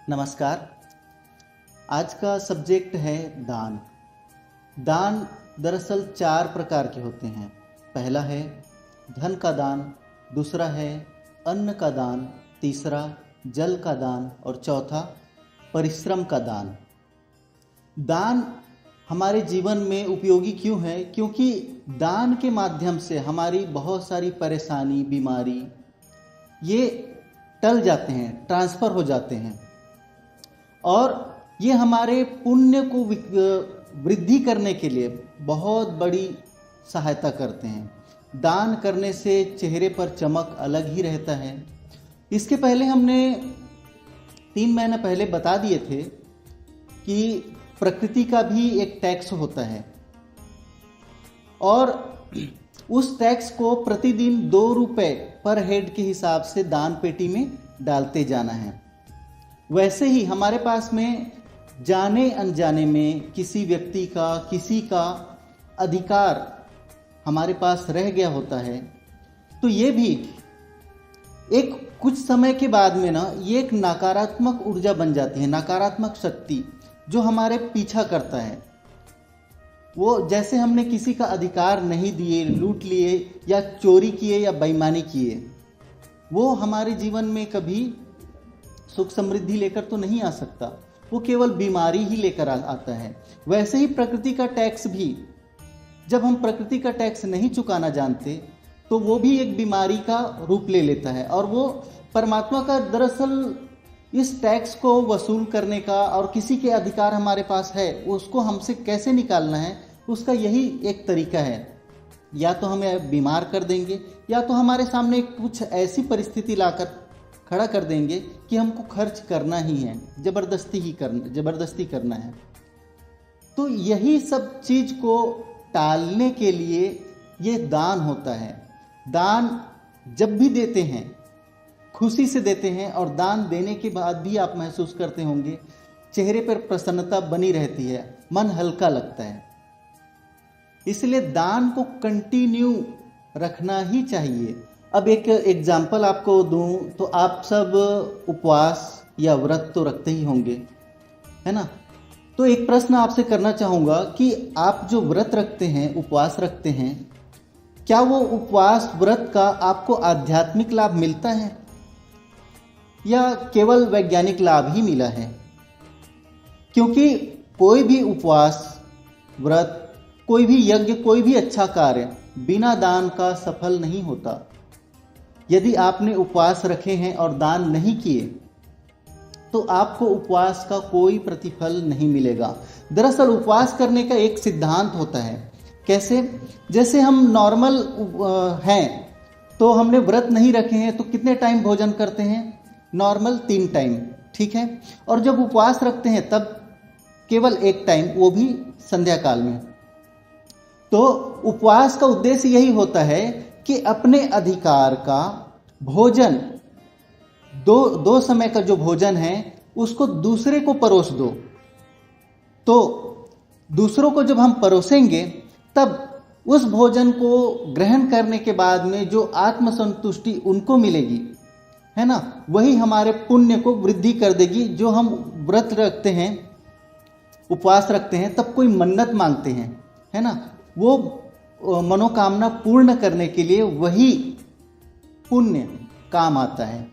नमस्कार। आज का सब्जेक्ट है दान। दान दरअसल 4 प्रकार के होते हैं। पहला है धन का दान, दूसरा है अन्न का दान, तीसरा जल का दान और चौथा परिश्रम का दान। दान हमारे जीवन में उपयोगी क्यों है? क्योंकि दान के माध्यम से हमारी बहुत सारी परेशानी, बीमारी ये टल जाते हैं, ट्रांसफ़र हो जाते हैं और ये हमारे पुण्य को वृद्धि करने के लिए बहुत बड़ी सहायता करते हैं। दान करने से चेहरे पर चमक अलग ही रहता है। इसके पहले हमने 3 महीने पहले बता दिए थे कि प्रकृति का भी एक टैक्स होता है और उस टैक्स को प्रतिदिन 2 रुपये पर हेड के हिसाब से दान पेटी में डालते जाना है। वैसे ही हमारे पास में जाने अनजाने में किसी व्यक्ति का, किसी का अधिकार हमारे पास रह गया होता है, तो ये भी एक कुछ समय के बाद में ना ये एक नकारात्मक ऊर्जा बन जाती है, नकारात्मक शक्ति जो हमारे पीछा करता है। वो जैसे हमने किसी का अधिकार नहीं दिए, लूट लिए या चोरी किए या बेईमानी किए, वो हमारे जीवन में कभी सुख समृद्धि लेकर तो नहीं आ सकता, वो केवल बीमारी ही लेकर आता है। वैसे ही प्रकृति का टैक्स भी, जब हम प्रकृति का टैक्स नहीं चुकाना जानते तो वो भी एक बीमारी का रूप ले लेता है और वो परमात्मा का दरअसल इस टैक्स को वसूल करने का और किसी के अधिकार हमारे पास है उसको हमसे कैसे निकालना है, उसका यही एक तरीका है। या तो हमें बीमार कर देंगे या तो हमारे सामने कुछ ऐसी परिस्थिति लाकर खड़ा कर देंगे कि हमको खर्च करना ही है, जबरदस्ती करना है। तो यही सब चीज़ को टालने के लिए ये दान होता है। दान जब भी देते हैं खुशी से देते हैं और दान देने के बाद भी आप महसूस करते होंगे चेहरे पर प्रसन्नता बनी रहती है, मन हल्का लगता है। इसलिए दान को कंटिन्यू रखना ही चाहिए। अब एक एग्जाम्पल आपको दूं तो आप सब उपवास या व्रत तो रखते ही होंगे, है ना? तो एक प्रश्न आपसे करना चाहूँगा कि आप जो व्रत रखते हैं, उपवास रखते हैं, क्या वो उपवास व्रत का आपको आध्यात्मिक लाभ मिलता है या केवल वैज्ञानिक लाभ ही मिला है? क्योंकि कोई भी उपवास, व्रत, कोई भी यज्ञ, कोई भी अच्छा कार्य बिना दान का सफल नहीं होता। यदि आपने उपवास रखे हैं और दान नहीं किए तो आपको उपवास का कोई प्रतिफल नहीं मिलेगा। दरअसल उपवास करने का एक सिद्धांत होता है। कैसे? जैसे हम नॉर्मल हैं तो हमने व्रत नहीं रखे हैं तो कितने टाइम भोजन करते हैं? नॉर्मल 3 टाइम, ठीक है। और जब उपवास रखते हैं तब केवल 1 टाइम, वो भी संध्या काल में। तो उपवास का उद्देश्य यही होता है कि अपने अधिकार का भोजन, दो समय का जो भोजन है उसको दूसरे को परोस दो। तो दूसरों को जब हम परोसेंगे तब उस भोजन को ग्रहण करने के बाद में जो आत्मसंतुष्टि उनको मिलेगी, है ना, वही हमारे पुण्य को वृद्धि कर देगी। जो हम व्रत रखते हैं, उपवास रखते हैं, तब कोई मन्नत मांगते हैं, है ना, वो मनोकामना पूर्ण करने के लिए वही पुण्य काम आता है।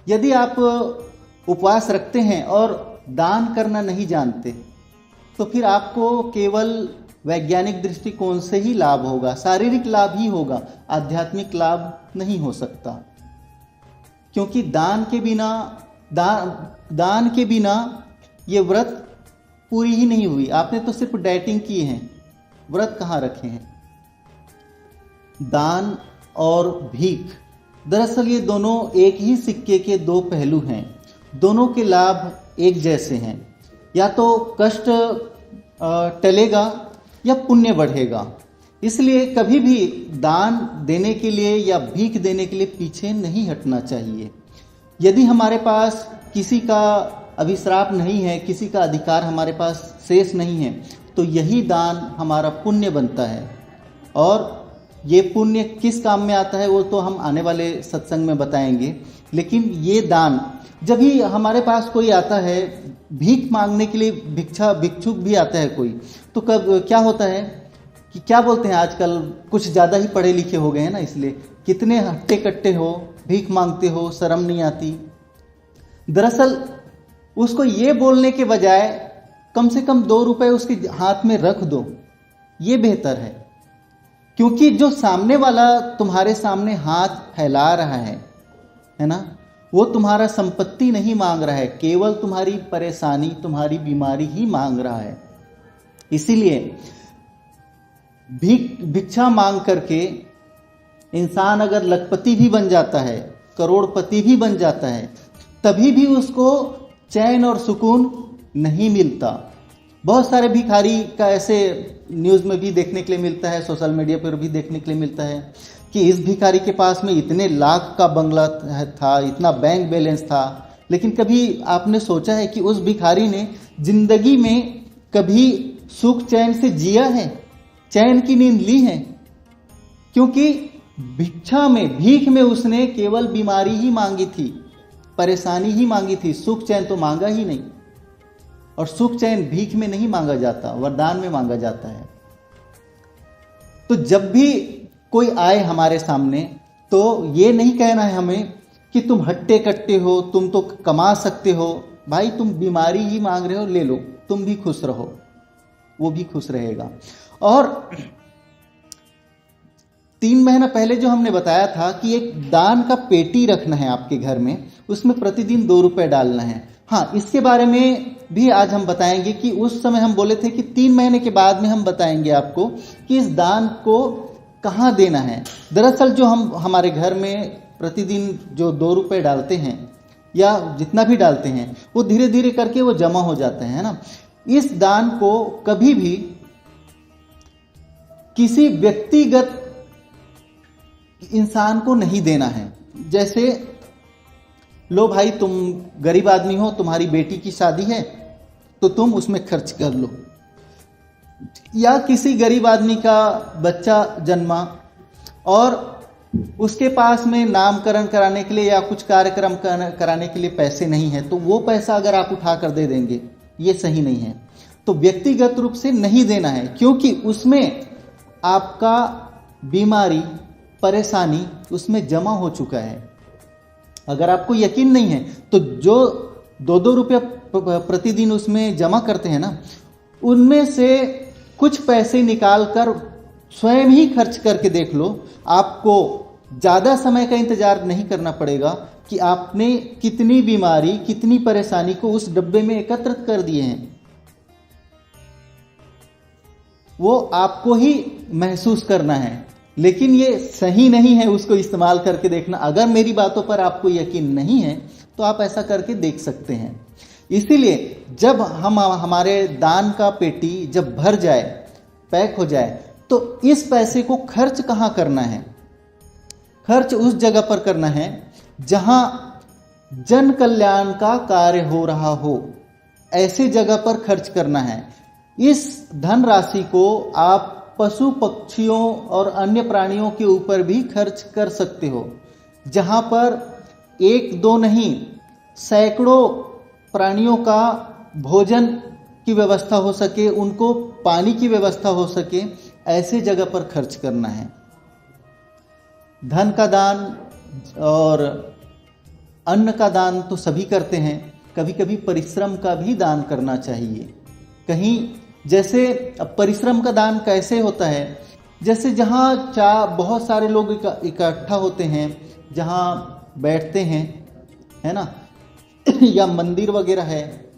यदि आप उपवास रखते हैं और दान करना नहीं जानते तो फिर आपको केवल वैज्ञानिक दृष्टिकोण से ही लाभ होगा, शारीरिक लाभ ही होगा, आध्यात्मिक लाभ नहीं हो सकता। क्योंकि दान के बिना ये व्रत पूरी ही नहीं हुई। आपने तो सिर्फ डाइटिंग की है, व्रत कहाँ रखे हैं? दान और भीख, दरअसल ये दोनों एक ही सिक्के के 2 पहलू हैं। दोनों के लाभ एक जैसे हैं। या तो कष्ट टलेगा या पुण्य बढ़ेगा। इसलिए कभी भी दान देने के लिए या भीख देने के लिए पीछे नहीं हटना चाहिए। यदि हमारे पास किसी का अभिश्राप नहीं है, किसी का अधिकार हमारे पास शेष नहीं है, तो यही दान हमारा पुण्य बनता है। और ये पुण्य किस काम में आता है वो तो हम आने वाले सत्संग में बताएंगे। लेकिन ये दान जब भी हमारे पास कोई आता है भीख मांगने के लिए, भिक्षुक भी आता है कोई, तो कब क्या होता है कि क्या बोलते हैं, आजकल कुछ ज़्यादा ही पढ़े लिखे हो गए हैं ना, इसलिए कितने हट्टे कट्टे हो, भीख मांगते हो, शर्म नहीं आती। दरअसल उसको ये बोलने के बजाय कम से कम 2 रुपए उसके हाथ में रख दो, ये बेहतर है। क्योंकि जो सामने वाला तुम्हारे सामने हाथ फैला रहा है ना, वो तुम्हारा संपत्ति नहीं मांग रहा है, केवल तुम्हारी परेशानी, तुम्हारी बीमारी ही मांग रहा है। इसीलिए भिक्षा मांग करके इंसान अगर लखपति भी बन जाता है, करोड़पति भी बन जाता है, तभी भी उसको चैन और सुकून नहीं मिलता। बहुत सारे भिखारी का ऐसे न्यूज़ में भी देखने के लिए मिलता है, सोशल मीडिया पर भी देखने के लिए मिलता है कि इस भिखारी के पास में इतने लाख का बंगला था, इतना बैंक बैलेंस था, लेकिन कभी आपने सोचा है कि उस भिखारी ने जिंदगी में कभी सुख चैन से जिया है, चैन की नींद ली है? क्योंकि भिक्षा में, भीख में उसने केवल बीमारी ही मांगी थी, परेशानी ही मांगी थी, सुख चैन तो मांगा ही नहीं। और सुख चैन भीख में नहीं मांगा जाता, वरदान में मांगा जाता है। तो जब भी कोई आए हमारे सामने, तो ये नहीं कहना है हमें कि तुम हट्टे कट्टे हो, तुम तो कमा सकते हो। भाई तुम बीमारी ही मांग रहे हो, ले लो, तुम भी खुश रहो, वो भी खुश रहेगा। और 3 महीना पहले जो हमने बताया था कि एक दान का पेटी रखना है आपके घर में, उसमें प्रतिदिन 2 रुपए डालना है। हाँ, इसके बारे में भी आज हम बताएंगे कि उस समय हम बोले थे कि 3 महीने के बाद में हम बताएंगे आपको कि इस दान को कहाँ देना है। दरअसल जो हम हमारे घर में प्रतिदिन जो 2 रुपए डालते हैं या जितना भी डालते हैं, वो धीरे धीरे करके वो जमा हो जाते हैं ना। इस दान को कभी भी किसी व्यक्तिगत इंसान को नहीं देना है। जैसे लो भाई, तुम गरीब आदमी हो, तुम्हारी बेटी की शादी है तो तुम उसमें खर्च कर लो, या किसी गरीब आदमी का बच्चा जन्मा और उसके पास में नामकरण कराने के लिए या कुछ कार्यक्रम कराने के लिए पैसे नहीं है, तो वो पैसा अगर आप उठा कर दे देंगे, ये सही नहीं है। तो व्यक्तिगत रूप से नहीं देना है, क्योंकि उसमें आपका बीमारी, परेशानी उसमें जमा हो चुका है। अगर आपको यकीन नहीं है तो जो 2-2 रुपया प्रतिदिन उसमें जमा करते हैं ना, उनमें से कुछ पैसे निकाल कर स्वयं ही खर्च करके देख लो। आपको ज़्यादा समय का इंतजार नहीं करना पड़ेगा कि आपने कितनी बीमारी, कितनी परेशानी को उस डब्बे में एकत्रित कर दिए हैं। वो आपको ही महसूस करना है, लेकिन ये सही नहीं है उसको इस्तेमाल करके देखना। अगर मेरी बातों पर आपको यकीन नहीं है तो आप ऐसा करके देख सकते हैं। इसीलिए जब हम हमारे दान का पेटी जब भर जाए, पैक हो जाए, तो इस पैसे को खर्च कहाँ करना है? खर्च उस जगह पर करना है जहां जन कल्याण का कार्य हो रहा हो, ऐसे जगह पर खर्च करना है। इस धनराशि को आप पशु पक्षियों और अन्य प्राणियों के ऊपर भी खर्च कर सकते हो, जहां पर 1-2 नहीं, सैकड़ों प्राणियों का भोजन की व्यवस्था हो सके, उनको पानी की व्यवस्था हो सके, ऐसे जगह पर खर्च करना है। धन का दान और अन्न का दान तो सभी करते हैं, कभी कभी परिश्रम का भी दान करना चाहिए। कहीं जैसे परिश्रम का दान कैसे होता है? जैसे जहाँ बहुत सारे लोग इकट्ठा होते हैं, जहाँ बैठते हैं, है ना, या मंदिर वगैरह है,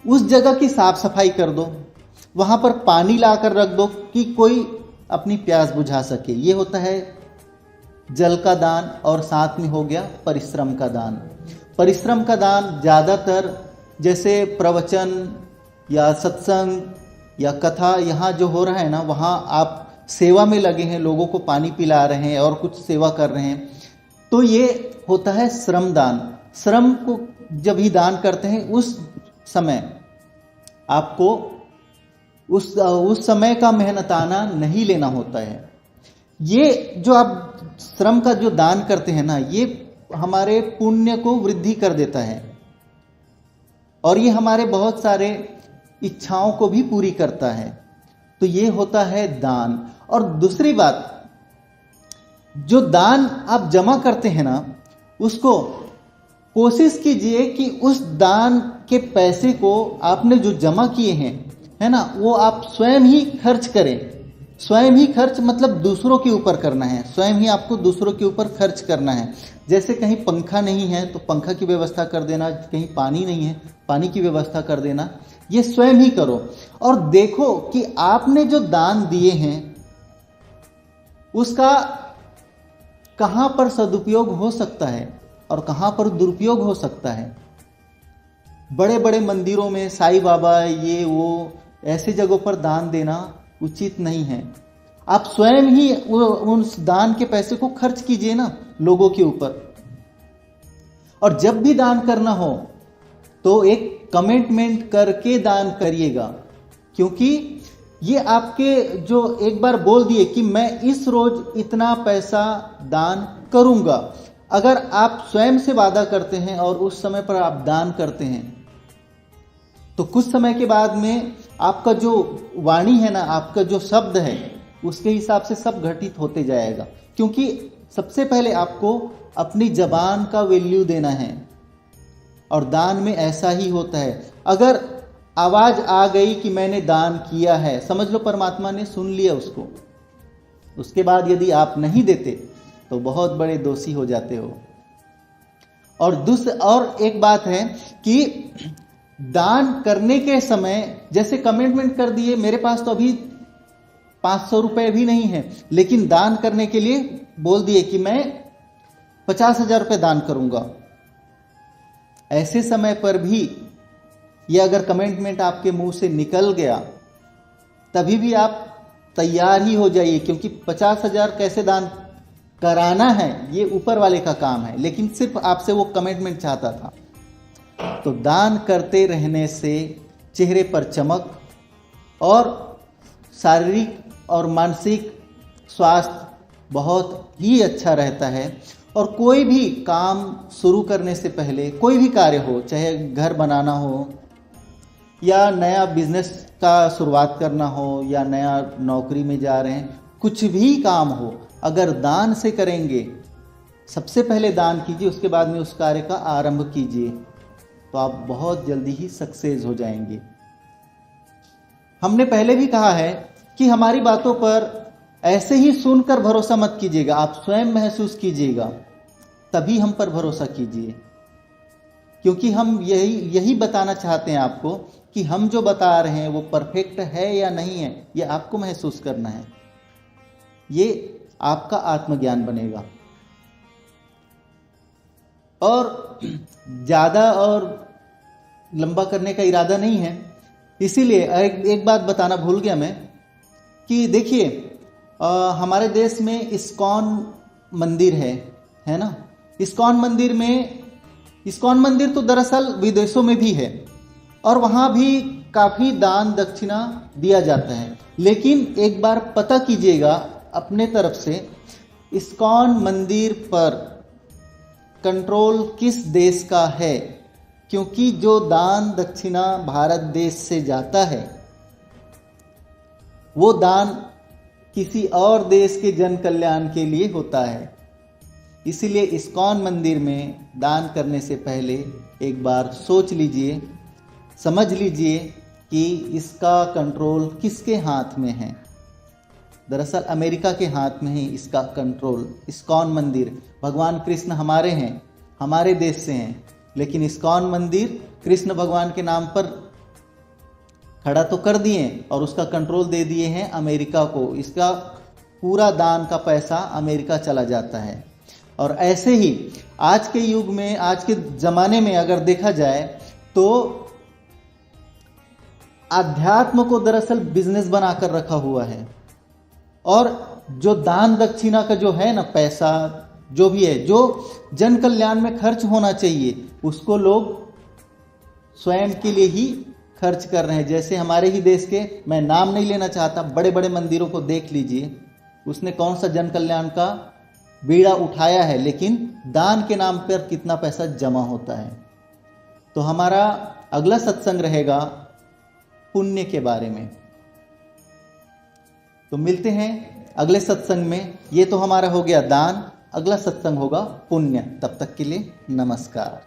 उस जगह की साफ सफाई कर दो, वहाँ पर पानी ला कर रख दो कि कोई अपनी प्यास बुझा सके। ये होता है जल का दान। और साथ में हो गया परिश्रम का दान। परिश्रम का दान ज़्यादातर जैसे प्रवचन या सत्संग या कथा यहाँ जो हो रहा है ना, वहाँ आप सेवा में लगे हैं, लोगों को पानी पिला रहे हैं और कुछ सेवा कर रहे हैं, तो ये होता है श्रम दान। श्रम को जब ही दान करते हैं, उस समय आपको उस समय का मेहनताना नहीं लेना होता है। ये जो आप श्रम का जो दान करते हैं ना, ये हमारे पुण्य को वृद्धि कर देता है और ये हमारे बहुत सारे इच्छाओं को भी पूरी करता है। तो ये होता है दान। और दूसरी बात, जो दान आप जमा करते हैं ना, उसको कोशिश कीजिए कि उस दान के पैसे को आपने जो जमा किए हैं, है ना, वो आप स्वयं ही खर्च करें। स्वयं ही खर्च मतलब दूसरों के ऊपर करना है, स्वयं ही आपको दूसरों के ऊपर खर्च करना है। जैसे कहीं पंखा नहीं है तो पंखा की व्यवस्था कर देना, कहीं पानी नहीं है पानी की व्यवस्था कर देना, ये स्वयं ही करो। और देखो कि आपने जो दान दिए हैं उसका कहां पर सदुपयोग हो सकता है और कहां पर दुरुपयोग हो सकता है। बड़े बड़े मंदिरों में साईं बाबा ये वो ऐसे जगहों पर दान देना उचित नहीं है। आप स्वयं ही उस दान के पैसे को खर्च कीजिए ना लोगों के ऊपर। और जब भी दान करना हो तो एक कमिटमेंट करके दान करिएगा, क्योंकि ये आपके जो एक बार बोल दिए कि मैं इस रोज इतना पैसा दान करूंगा, अगर आप स्वयं से वादा करते हैं और उस समय पर आप दान करते हैं तो कुछ समय के बाद में आपका जो वाणी है ना, आपका जो शब्द है, उसके हिसाब से सब घटित होते जाएगा। क्योंकि सबसे पहले आपको अपनी जबान का वैल्यू देना है और दान में ऐसा ही होता है। अगर आवाज आ गई कि मैंने दान किया है, समझ लो परमात्मा ने सुन लिया उसको। उसके बाद यदि आप नहीं देते तो बहुत बड़े दोषी हो जाते हो। और एक बात है कि दान करने के समय जैसे कमिटमेंट कर दिए, मेरे पास तो अभी 500 रुपए भी नहीं है, लेकिन दान करने के लिए बोल दिए कि मैं 50,000 रुपए दान करूंगा। ऐसे समय पर भी ये अगर कमिटमेंट आपके मुंह से निकल गया, तभी भी आप तैयार ही हो जाइए, क्योंकि 50,000 कैसे दान कराना है ये ऊपर वाले का काम है, लेकिन सिर्फ आपसे वो कमिटमेंट चाहता था। तो दान करते रहने से चेहरे पर चमक और शारीरिक और मानसिक स्वास्थ्य बहुत ही अच्छा रहता है। और कोई भी काम शुरू करने से पहले, कोई भी कार्य हो, चाहे घर बनाना हो या नया बिजनेस का शुरुआत करना हो या नया नौकरी में जा रहे हैं, कुछ भी काम हो, अगर दान से करेंगे, सबसे पहले दान कीजिए, उसके बाद में उस कार्य का आरंभ कीजिए, तो आप बहुत जल्दी ही सक्सेस हो जाएंगे। हमने पहले भी कहा है कि हमारी बातों पर ऐसे ही सुनकर भरोसा मत कीजिएगा, आप स्वयं महसूस कीजिएगा, तभी हम पर भरोसा कीजिए। क्योंकि हम यही बताना चाहते हैं आपको कि हम जो बता रहे हैं वो परफेक्ट है या नहीं है, ये आपको महसूस करना है। ये आपका आत्मज्ञान बनेगा। और ज़्यादा और लंबा करने का इरादा नहीं है, इसीलिए एक बात बताना भूल गया मैं कि देखिए, हमारे देश में इस्कॉन मंदिर है ना। इस्कॉन मंदिर तो दरअसल विदेशों में भी है और वहाँ भी काफ़ी दान दक्षिणा दिया जाता है। लेकिन एक बार पता कीजिएगा अपने तरफ से, इस्कॉन मंदिर पर कंट्रोल किस देश का है, क्योंकि जो दान दक्षिणा भारत देश से जाता है वो दान किसी और देश के जन कल्याण के लिए होता है। इसीलिए इस्कॉन मंदिर में दान करने से पहले एक बार सोच लीजिए, समझ लीजिए कि इसका कंट्रोल किसके हाथ में है। दरअसल अमेरिका के हाथ में ही इसका कंट्रोल। इस्कॉन मंदिर, भगवान कृष्ण हमारे हैं, हमारे देश से हैं, लेकिन इस्कॉन मंदिर कृष्ण भगवान के नाम पर खड़ा तो कर दिए और उसका कंट्रोल दे दिए हैं अमेरिका को। इसका पूरा दान का पैसा अमेरिका चला जाता है। और ऐसे ही आज के युग में, आज के ज़माने में अगर देखा जाए तो आध्यात्म को दरअसल बिजनेस बनाकर रखा हुआ है। और जो दान दक्षिणा का जो है ना पैसा, जो भी है, जो जन कल्याण में खर्च होना चाहिए, उसको लोग स्वयं के लिए ही खर्च कर रहे हैं। जैसे हमारे ही देश के, मैं नाम नहीं लेना चाहता, बड़े बड़े मंदिरों को देख लीजिए, उसने कौन सा जन कल्याण का बीड़ा उठाया है, लेकिन दान के नाम पर कितना पैसा जमा होता है। तो हमारा अगला सत्संग रहेगा पुण्य के बारे में। तो मिलते हैं अगले सत्संग में। ये तो हमारा हो गया दान, अगला सत्संग होगा पुण्य। तब तक के लिए नमस्कार।